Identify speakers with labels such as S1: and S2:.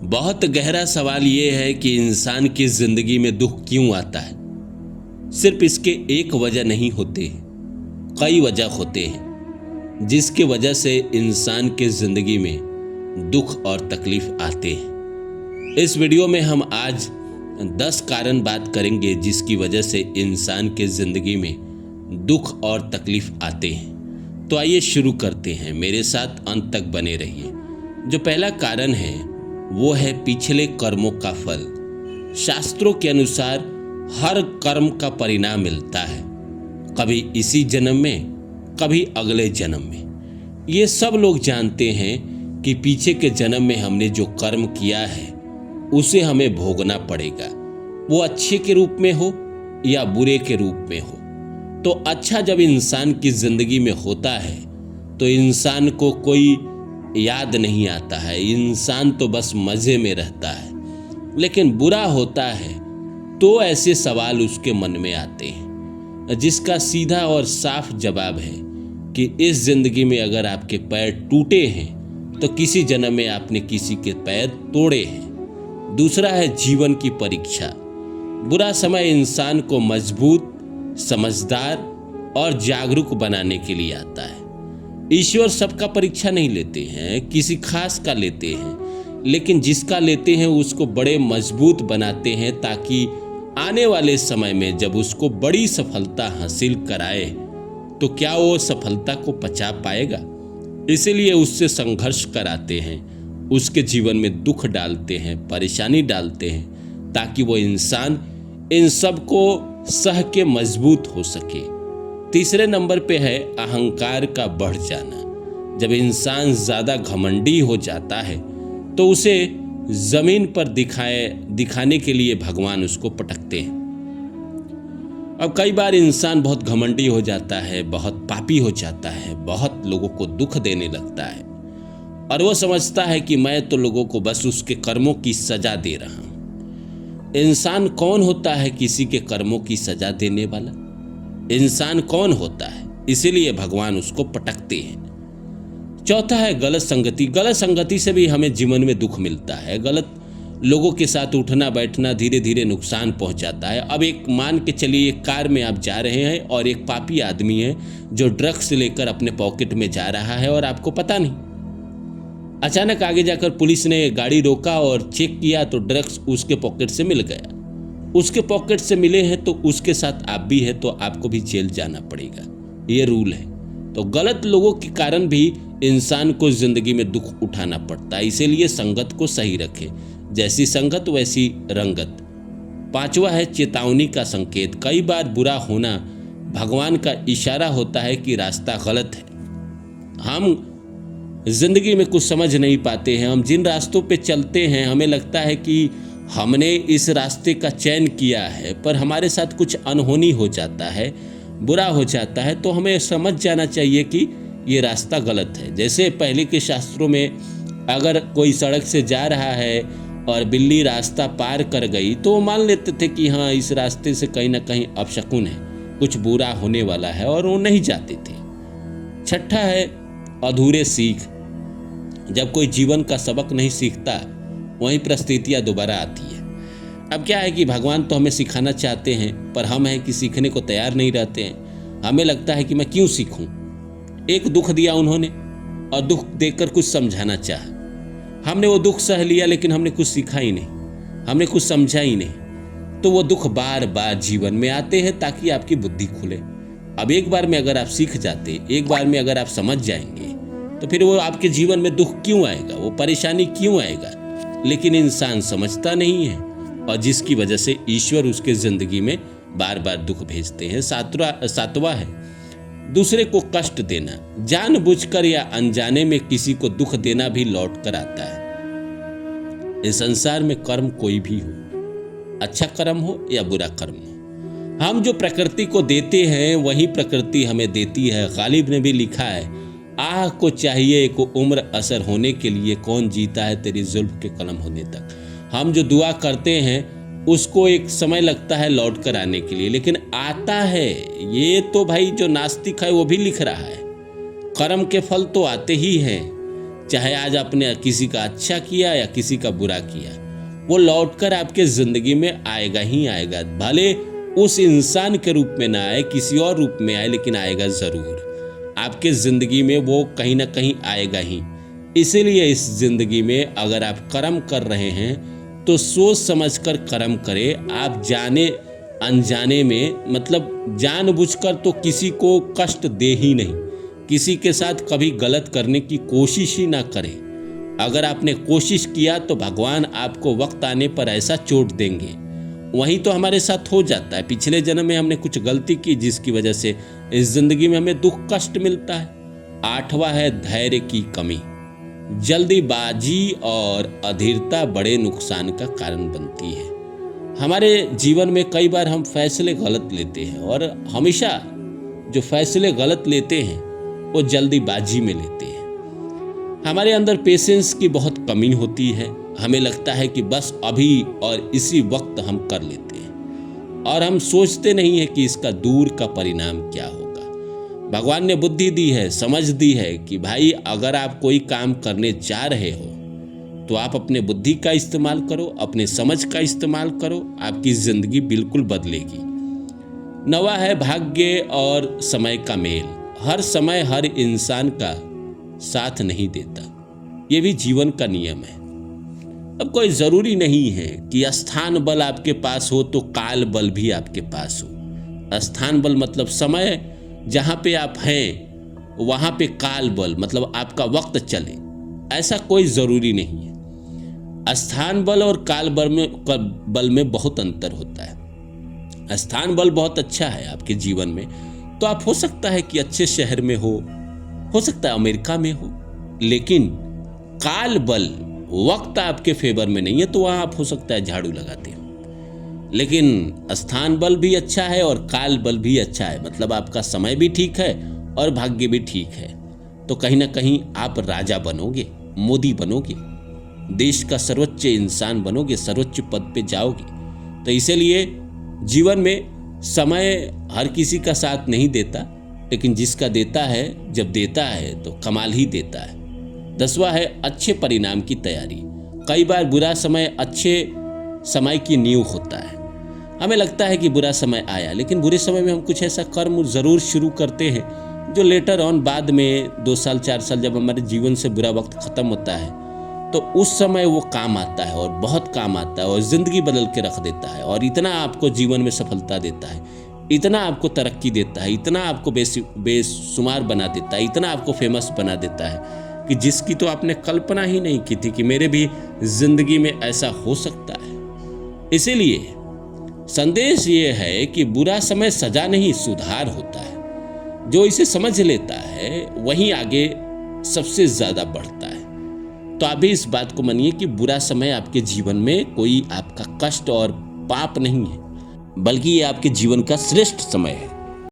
S1: बहुत गहरा सवाल ये है कि इंसान की जिंदगी में दुख क्यों आता है। सिर्फ इसके एक वजह नहीं होते, कई वजह होते हैं जिसके वजह से इंसान के जिंदगी में दुख और तकलीफ आते हैं। इस वीडियो में हम आज 10 कारण बात करेंगे जिसकी वजह से इंसान के जिंदगी में दुख और तकलीफ आते हैं। तो आइए शुरू करते हैं, मेरे साथ अंत तक बने रहिए। जो पहला कारण है वो है पिछले कर्मों का फल। शास्त्रों के अनुसार हर कर्म का परिणाम मिलता है, कभी इसी जन्म में, कभी अगले जन्म में। ये सब लोग जानते हैं कि पीछे के जन्म में हमने जो कर्म किया है उसे हमें भोगना पड़ेगा, वो अच्छे के रूप में हो या बुरे के रूप में हो। तो अच्छा जब इंसान की जिंदगी में होता है तो इंसान को कोई याद नहीं आता है, इंसान तो बस मजे में रहता है। लेकिन बुरा होता है तो ऐसे सवाल उसके मन में आते हैं जिसका सीधा और साफ जवाब है कि इस जिंदगी में अगर आपके पैर टूटे हैं तो किसी जन्म में आपने किसी के पैर तोड़े हैं। दूसरा है जीवन की परीक्षा। बुरा समय इंसान को मजबूत, समझदार और जागरूक बनाने के लिए आता है। ईश्वर सबका परीक्षा नहीं लेते हैं, किसी खास का लेते हैं, लेकिन जिसका लेते हैं उसको बड़े मजबूत बनाते हैं ताकि आने वाले समय में जब उसको बड़ी सफलता हासिल कराए तो क्या वो सफलता को पचा पाएगा। इसीलिए उससे संघर्ष कराते हैं, उसके जीवन में दुख डालते हैं, परेशानी डालते हैं ताकि वो इंसान इन सब को सह के मजबूत हो सके। तीसरे नंबर पे है अहंकार का बढ़ जाना। जब इंसान ज़्यादा घमंडी हो जाता है तो उसे जमीन पर दिखाने के लिए भगवान उसको पटकते हैं। अब कई बार इंसान बहुत घमंडी हो जाता है, बहुत पापी हो जाता है, बहुत लोगों को दुख देने लगता है और वो समझता है कि मैं तो लोगों को बस उसके कर्मों की सजा दे रहा हूँ। इंसान कौन होता है किसी के कर्मों की सजा देने वाला? इंसान कौन होता है? इसीलिए भगवान उसको पटकते हैं। चौथा है गलत संगति। गलत संगति से भी हमें जीवन में दुख मिलता है। गलत लोगों के साथ उठना बैठना धीरे धीरे नुकसान पहुंचाता है। अब एक मान के चलिए, एक कार में आप जा रहे हैं और एक पापी आदमी है जो ड्रग्स लेकर अपने पॉकेट में जा रहा है और आपको पता नहीं। अचानक आगे जाकर पुलिस ने गाड़ी रोका और चेक किया तो ड्रग्स उसके पॉकेट से मिल गया। उसके पॉकेट से मिले हैं तो उसके साथ आप भी है तो आपको भी जेल जाना पड़ेगा, ये रूल है। तो गलत लोगों के कारण भी इंसान को जिंदगी में दुख उठाना पड़ता है। इसीलिए संगत को सही रखें, जैसी संगत वैसी रंगत। पांचवा है चेतावनी का संकेत। कई बार बुरा होना भगवान का इशारा होता है कि रास्ता गलत है। हम जिंदगी में कुछ समझ नहीं पाते हैं, हम जिन रास्तों पे चलते हैं हमें लगता है कि हमने इस रास्ते का चयन किया है, पर हमारे साथ कुछ अनहोनी हो जाता है, बुरा हो जाता है, तो हमें समझ जाना चाहिए कि ये रास्ता गलत है। जैसे पहले के शास्त्रों में अगर कोई सड़क से जा रहा है और बिल्ली रास्ता पार कर गई तो वो मान लेते थे कि हाँ इस रास्ते से कहीं ना कहीं अपशकुन है, कुछ बुरा होने वाला है, और वो नहीं जाते थे। छठा है अधूरे सीख। जब कोई जीवन का सबक नहीं सीखता वहीं परिस्थितियाँ दोबारा आती है। अब क्या है कि भगवान तो हमें सिखाना चाहते हैं पर हम हैं कि सीखने को तैयार नहीं रहते हैं। हमें लगता है कि मैं क्यों सीखूं। एक दुख दिया उन्होंने और दुख देकर कुछ समझाना चाहा, हमने वो दुख सह लिया लेकिन हमने कुछ सीखा ही नहीं, हमने कुछ समझा ही नहीं। तो वो दुख बार बार जीवन में आते हैं ताकि आपकी बुद्धि खुले। अब एक बार में अगर आप सीख जाते, एक बार में अगर आप समझ जाएंगे तो फिर वो आपके जीवन में दुख क्यों आएगा, वो परेशानी क्यों आएगा। लेकिन इंसान समझता नहीं है और जिसकी वजह से ईश्वर उसके जिंदगी में बार बार दुख भेजते हैं। सातवां है दूसरे को कष्ट देना। जानबूझकर या अनजाने में किसी को दुख देना भी लौट कर आता है। इस संसार में कर्म कोई भी हो, अच्छा कर्म हो या बुरा कर्म हो, हम जो प्रकृति को देते हैं वही प्रकृति हमें देती है। गालिब ने भी लिखा है, आह को चाहिए एक उम्र असर होने के लिए, कौन जीता है तेरी जुल्फ के कलम होने तक। हम जो दुआ करते हैं उसको एक समय लगता है लौट कर आने के लिए, लेकिन आता है। ये तो भाई जो नास्तिक है वो भी लिख रहा है, कर्म के फल तो आते ही हैं। चाहे आज आपने किसी का अच्छा किया या किसी का बुरा किया, वो लौटकर आपके जिंदगी में आएगा ही आएगा। भले उस इंसान के रूप में ना आए, किसी और रूप में आए, लेकिन आएगा जरूर। आपके जिंदगी में वो कहीं ना कहीं आएगा ही। इसीलिए इस जिंदगी में अगर आप कर्म कर रहे हैं तो सोच समझकर कर्म करें। आप जाने अनजाने में, मतलब जानबूझकर तो किसी को कष्ट दे ही नहीं, किसी के साथ कभी गलत करने की कोशिश ही ना करें। अगर आपने कोशिश किया तो भगवान आपको वक्त आने पर ऐसा चोट देंगे। वहीं तो हमारे साथ हो जाता है, पिछले जन्म में हमने कुछ गलती की जिसकी वजह से इस जिंदगी में हमें दुख कष्ट मिलता है। 8वां है धैर्य की कमी। जल्दीबाजी और अधीरता बड़े नुकसान का कारण बनती है। हमारे जीवन में कई बार हम फैसले गलत लेते हैं, और हमेशा जो फैसले गलत लेते हैं वो जल्दीबाजी में लेते हैं। हमारे अंदर पेशेंस की बहुत कमी होती है। हमें लगता है कि बस अभी और इसी वक्त हम कर लेते हैं, और हम सोचते नहीं है कि इसका दूर का परिणाम क्या होगा। भगवान ने बुद्धि दी है, समझ दी है कि भाई अगर आप कोई काम करने जा रहे हो तो आप अपने बुद्धि का इस्तेमाल करो, अपने समझ का इस्तेमाल करो, आपकी जिंदगी बिल्कुल बदलेगी। 9वां है भाग्य और समय का मेल। हर समय हर इंसान का साथ नहीं देता, ये भी जीवन का नियम है। अब कोई जरूरी नहीं है कि स्थान बल आपके पास हो तो काल बल भी आपके पास हो। स्थान बल मतलब समय जहां पे आप हैं वहां पे काल बल मतलब आपका वक्त चले, ऐसा कोई जरूरी नहीं है। स्थान बल और काल बल में बहुत अंतर होता है। स्थान बल बहुत अच्छा है आपके जीवन में, तो आप हो सकता है कि अच्छे शहर में हो सकता है अमेरिका में हो, लेकिन काल बल वक्त आपके फेवर में नहीं है, तो वहां आप हो सकता है झाड़ू लगाते हो। लेकिन स्थान बल भी अच्छा है और काल बल भी अच्छा है, मतलब आपका समय भी ठीक है और भाग्य भी ठीक है। तो कहीं ना कहीं आप राजा बनोगे, मोदी बनोगे, देश का सर्वोच्च इंसान बनोगे, सर्वोच्च पद पे जाओगे। तो इसीलिए जीवन में समय हर किसी का साथ नहीं देता, लेकिन जिसका देता है, जब देता है तो कमाल ही देता है। 10वां है अच्छे परिणाम की तैयारी। कई बार बुरा समय अच्छे समय की नींव होता है। हमें लगता है कि बुरा समय आया, लेकिन बुरे समय में हम कुछ ऐसा कर्म जरूर शुरू करते हैं जो लेटर ऑन बाद में 2 साल 4 साल जब हमारे जीवन से बुरा वक्त खत्म होता है तो उस समय वो काम आता है, और बहुत काम आता है, और जिंदगी बदल के रख देता है, और इतना आपको जीवन में सफलता देता है, इतना आपको तरक्की देता है, इतना आपको बेशुमार बना देता है, इतना आपको फेमस बना देता है कि जिसकी तो आपने कल्पना ही नहीं की थी कि मेरे भी जिंदगी में ऐसा हो सकता है। इसीलिए संदेश ये है कि बुरा समय सजा नहीं सुधार होता है। जो इसे समझ लेता है वही आगे सबसे ज्यादा बढ़ता है। तो आप भी इस बात को मानिए कि बुरा समय आपके जीवन में कोई आपका कष्ट और पाप नहीं है, बल्कि ये आपके जीवन का श्रेष्ठ समय है।